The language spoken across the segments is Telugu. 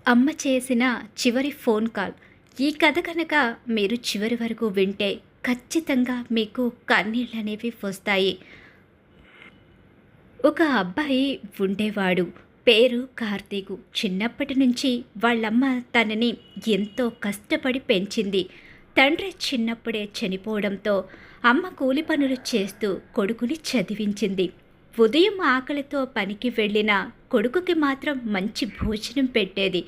అమ్మ చేసిన చివరి ఫోన్ కాల్. ఈ కథ కనుక మీరు చివరి వరకు వింటే ఖచ్చితంగా మీకు కన్నీళ్ళనేవి వస్తాయి. ఒక అబ్బాయి ఉండేవాడు. పేరు కార్తీకు. చిన్నప్పటి నుంచి వాళ్ళమ్మ తనని ఎంతో కష్టపడి పెంచింది. తండ్రి చిన్నప్పుడే చనిపోవడంతో అమ్మ కూలి పనులు చేస్తూ కొడుకుని చదివించింది. ఉదయం ఆకలితో పనికి వెళ్ళిన కొడుకుకి మాత్రం మంచి భోజనం పెట్టేది.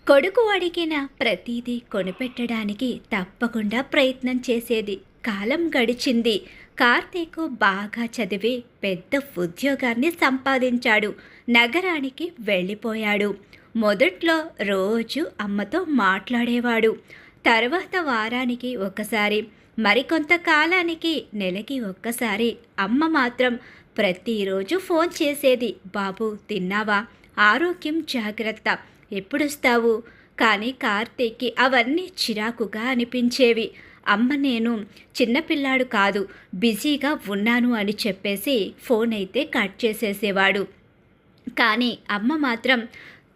కొడుకు అడిగిన ప్రతిదీ కొనిపెట్టడానికి తప్పకుండా ప్రయత్నం చేసేది. కాలం గడిచింది. కార్తీకు బాగా చదివి పెద్ద ఉద్యోగాన్ని సంపాదించాడు. నగరానికి వెళ్ళిపోయాడు. మొదట్లో రోజు అమ్మతో మాట్లాడేవాడు. తర్వాత వారానికి ఒకసారి, మరికొంతకాలానికి నెలకి ఒక్కసారి అమ్మ మాత్రం ప్రతిరోజు ఫోన్ చేసేది. బాబు తిన్నావా? ఆరోగ్యం జాగ్రత్త, ఎప్పుడొస్తావు? కానీ కార్తీక్కి అవన్నీ చిరాకుగా అనిపించేవి. అమ్మ నేను చిన్నపిల్లాడు కాదు, బిజీగా ఉన్నాను అని చెప్పేసి ఫోన్ అయితే కట్ చేసేసేవాడు. కానీ అమ్మ మాత్రం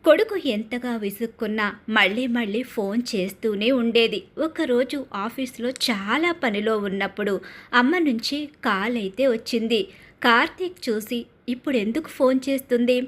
కొడుకు ఎంతగా విసుక్కున్నా మళ్ళీ మళ్ళీ ఫోన్ చేస్తూనే ఉండేది. ఒకరోజు ఆఫీస్లో చాలా పనిలో ఉన్నప్పుడు అమ్మ నుంచి కాల్ అయితే వచ్చింది. కార్తీక్ చూసి ఇప్పుడు ఎందుకు ఫోన్ చేస్తుంది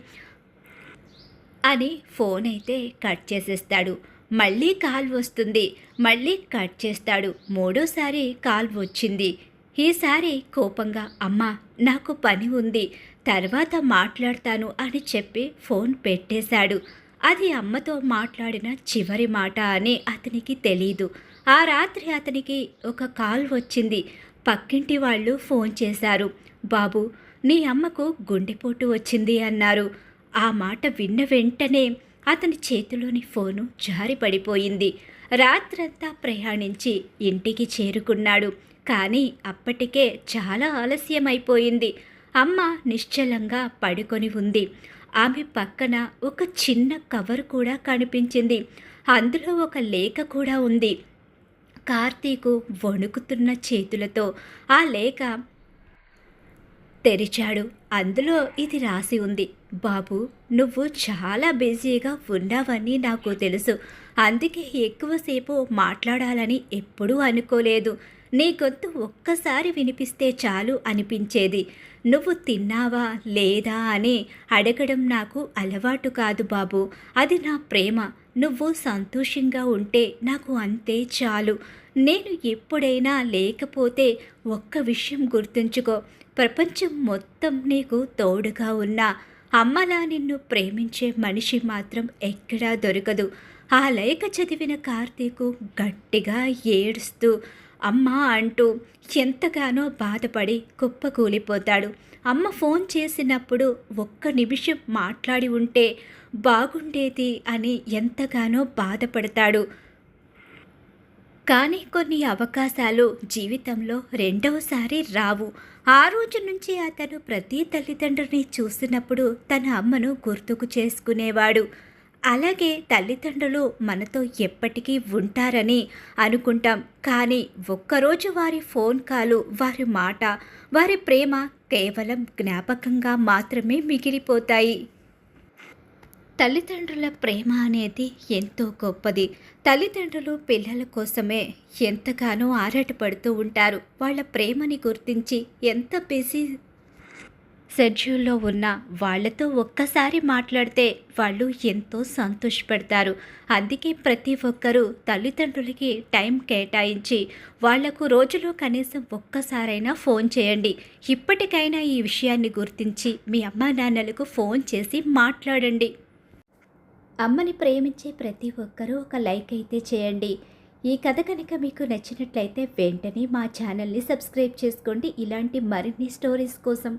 అని ఫోన్ అయితే కట్ చేసేస్తాడు. మళ్ళీ కాల్ వస్తుంది, మళ్ళీ కట్ చేస్తాడు. మూడోసారి కాల్ వచ్చింది. ఈసారి కోపంగా అమ్మా నాకు పని ఉంది, తర్వాత మాట్లాడతాను అని చెప్పి ఫోన్ పెట్టేశాడు. అది అమ్మతో మాట్లాడిన చివరి మాట అని అతనికి తెలీదు. ఆ రాత్రి అతనికి ఒక కాల్ వచ్చింది. పక్కింటి వాళ్ళు ఫోన్ చేశారు. బాబు నీ అమ్మకు గుండెపోటు వచ్చింది అన్నారు. ఆ మాట విన్న వెంటనే అతని చేతిలోని ఫోను జారి పడిపోయింది. రాత్రంతా ప్రయాణించి ఇంటికి చేరుకున్నాడు. కానీ అప్పటికే చాలా ఆలస్యమైపోయింది. అమ్మ నిశ్చలంగా పడుకొని ఉంది. ఆమె పక్కన ఒక చిన్న కవర్ కూడా కనిపించింది. అందులో ఒక లేఖ కూడా ఉంది. కార్తీకు వణుకుతున్న చేతులతో ఆ లేఖ తెరిచాడు. అందులో ఇది రాసి ఉంది. బాబు నువ్వు చాలా బిజీగా ఉన్నావని నాకు తెలుసు, అందుకే ఎక్కువసేపు మాట్లాడాలని ఎప్పుడూ అనుకోలేదు. నీ గొంతు ఒక్కసారి వినిపిస్తే చాలు అనిపించేది. నువ్వు తిన్నావా లేదా అని అడగడం నాకు అలవాటు కాదు బాబు, అది నా ప్రేమ. నువ్వు సంతోషంగా ఉంటే నాకు అంతే చాలు. నేను ఎప్పుడైనా లేకపోతే ఒక్క విషయం గుర్తుంచుకో, ప్రపంచం మొత్తం నీకు తోడుగా ఉన్నా అమ్మలా నిన్ను ప్రేమించే మనిషి మాత్రం ఎక్కడా దొరకదు. ఆ లేఖ చదివిన కార్తీకు గట్టిగా ఏడుస్తూ అమ్మా అంటూ ఎంతగానో బాధపడి కుప్పకూలిపోతాడు. అమ్మ ఫోన్ చేసినప్పుడు ఒక్క నిమిషం మాట్లాడి ఉంటే బాగుండేది అని ఎంతగానో బాధపడతాడు. కానీ కొన్ని అవకాశాలు జీవితంలో రెండవసారి రావు. ఆ రోజు నుంచి అతను ప్రతి తల్లిదండ్రుని చూసినప్పుడు తన అమ్మను గుర్తుకు చేసుకునేవాడు. అలాగే తల్లిదండ్రులు మనతో ఎప్పటికీ ఉంటారని అనుకుంటాం. కానీ ఒక్కరోజు వారి ఫోన్ కాలు, వారి మాట, వారి ప్రేమ కేవలం జ్ఞాపకంగా మాత్రమే మిగిలిపోతాయి. తల్లిదండ్రుల ప్రేమ అనేది ఎంతో గొప్పది. తల్లిదండ్రులు పిల్లల కోసమే ఎంతగానో ఆరాటపడుతూ ఉంటారు. వాళ్ళ ప్రేమని గుర్తించి ఎంత బిజీ షెడ్యూల్లో ఉన్న వాళ్ళతో ఒక్కసారి మాట్లాడితే వాళ్ళు ఎంతో సంతోషపడతారు. అందుకే ప్రతి ఒక్కరూ తల్లిదండ్రులకి టైం కేటాయించి వాళ్లకు రోజులో కనీసం ఒక్కసారైనా ఫోన్ చేయండి. ఇప్పటికైనా ఈ విషయాన్ని గుర్తించి మీ అమ్మా నాన్నలకు ఫోన్ చేసి మాట్లాడండి. అమ్మని ప్రేమించే ప్రతి ఒక్కరూ ఒక లైక్ అయితే చేయండి. ఈ కథ కనుక మీకు నచ్చినట్లయితే వెంటనే మా ఛానల్ని సబ్స్క్రైబ్ చేసుకోండి ఇలాంటి మరిన్ని స్టోరీస్ కోసం.